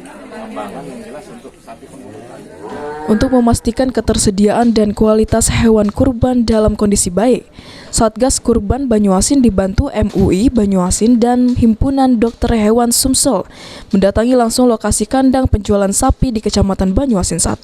pengembangan yang jelas untuk sapi pengumutan. Untuk memastikan ketersediaan dan kualitas hewan kurban dalam kondisi baik, Satgas Kurban Banyuasin dibantu MUI Banyuasin dan Himpunan Dokter Hewan Sumsel mendatangi langsung lokasi kandang penjualan sapi di Kecamatan Banyuasin 1.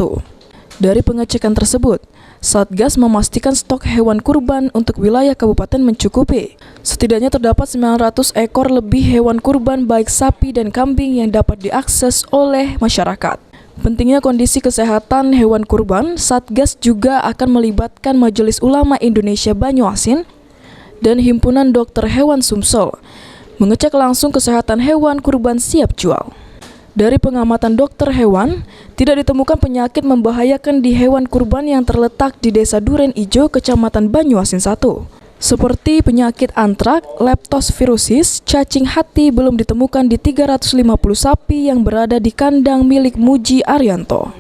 Dari pengecekan tersebut, Satgas memastikan stok hewan kurban untuk wilayah kabupaten mencukupi. Setidaknya terdapat 900 ekor lebih hewan kurban baik sapi dan kambing yang dapat diakses oleh masyarakat. Pentingnya kondisi kesehatan hewan kurban, Satgas juga akan melibatkan Majelis Ulama Indonesia Banyuasin dan Himpunan Dokter Hewan Sumsel mengecek langsung kesehatan hewan kurban siap jual. Dari pengamatan dokter hewan, tidak ditemukan penyakit membahayakan di hewan kurban yang terletak di Desa Duren Ijo, Kecamatan Banyuasin 1. Seperti penyakit antrak, leptospirosis, cacing hati belum ditemukan di 350 sapi yang berada di kandang milik Muji Arianto.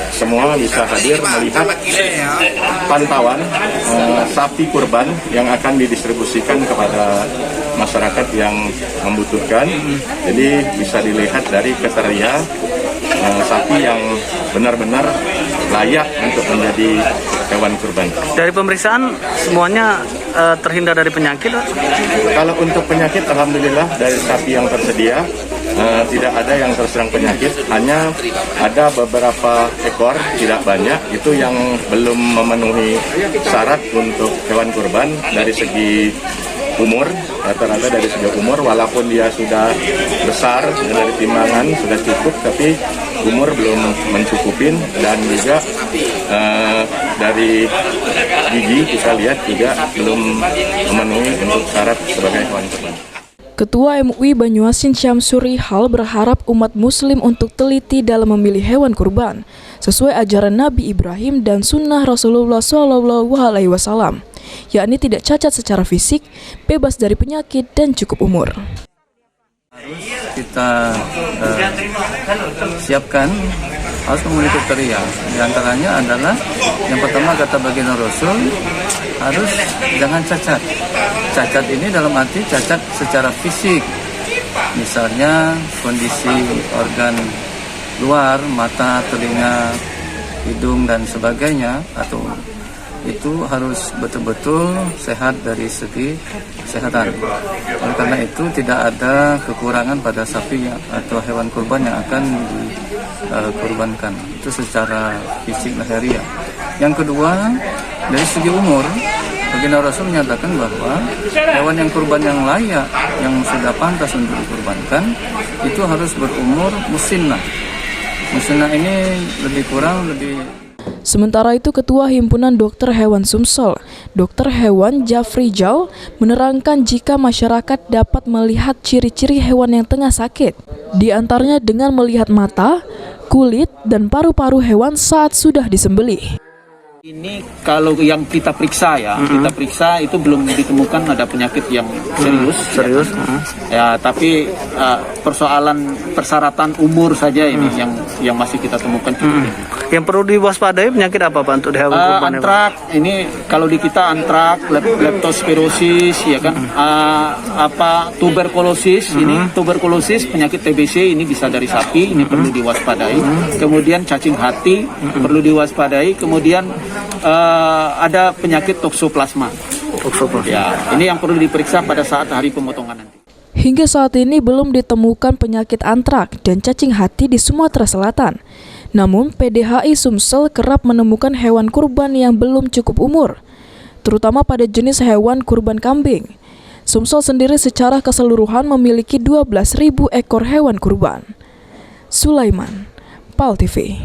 Semua bisa hadir melihat pantauan sapi kurban yang akan didistribusikan kepada masyarakat yang membutuhkan. Jadi bisa dilihat dari kriteria sapi yang benar-benar layak untuk menjadi hewan kurban. Dari pemeriksaan semuanya terhindar dari penyakit? Kalau untuk penyakit, alhamdulillah dari sapi yang tersedia tidak ada yang terserang penyakit, hanya ada beberapa ekor, tidak banyak, itu yang belum memenuhi syarat untuk hewan kurban dari segi umur, rata-rata dari segi umur, walaupun dia sudah besar, dari timbangan sudah cukup, tapi umur belum mencukupin, dan juga dari gigi kita lihat juga belum memenuhi untuk syarat sebagai hewan kurban. Ketua MUI Banyuasin Syamsuri Hal berharap umat muslim untuk teliti dalam memilih hewan kurban sesuai ajaran Nabi Ibrahim dan sunnah Rasulullah SAW, yakni tidak cacat secara fisik, bebas dari penyakit, dan cukup umur. Kita siapkan harus memiliki kriteria. Di antaranya adalah yang pertama kata baginda Rasul harus jangan cacat. Cacat ini dalam arti cacat secara fisik, misalnya kondisi organ luar, mata, telinga, hidung dan sebagainya, atau itu harus betul-betul sehat dari segi kesehatan. Oleh karena itu tidak ada kekurangan pada sapi atau hewan kurban yang akan dikurbankan. Itu secara fisik lahiriah. Yang kedua, dari segi umur, baginda Rasul menyatakan bahwa hewan yang kurban yang layak, yang sudah pantas untuk dikurbankan, itu harus berumur musinnah. Musinnah ini lebih kurang Sementara itu, Ketua Himpunan Dokter Hewan Sumsel, Dr. Hewan Jafri Jau, menerangkan jika masyarakat dapat melihat ciri-ciri hewan yang tengah sakit, di antaranya dengan melihat mata, kulit, dan paru-paru hewan saat sudah disembelih. Ini kalau yang kita periksa kita periksa itu belum ditemukan ada penyakit yang serius. Ya, tapi persoalan persyaratan umur saja ini yang masih kita temukan cukup. Yang perlu diwaspadai penyakit apa Pak untuk hewan kurban? Antrak, ini kalau di kita antrak, leptospirosis, ya kan, tuberkulosis, ini tuberkulosis penyakit TBC ini bisa dari sapi, ini perlu diwaspadai. Kemudian cacing hati perlu diwaspadai. Kemudian ada penyakit toksoplasma. Ya, ini yang perlu diperiksa pada saat hari pemotongan nanti. Hingga saat ini belum ditemukan penyakit antrak dan cacing hati di Sumatera Selatan. Namun, PDHI Sumsel kerap menemukan hewan kurban yang belum cukup umur, terutama pada jenis hewan kurban kambing. Sumsel sendiri secara keseluruhan memiliki 12.000 ekor hewan kurban. Sulaiman, PAL TV.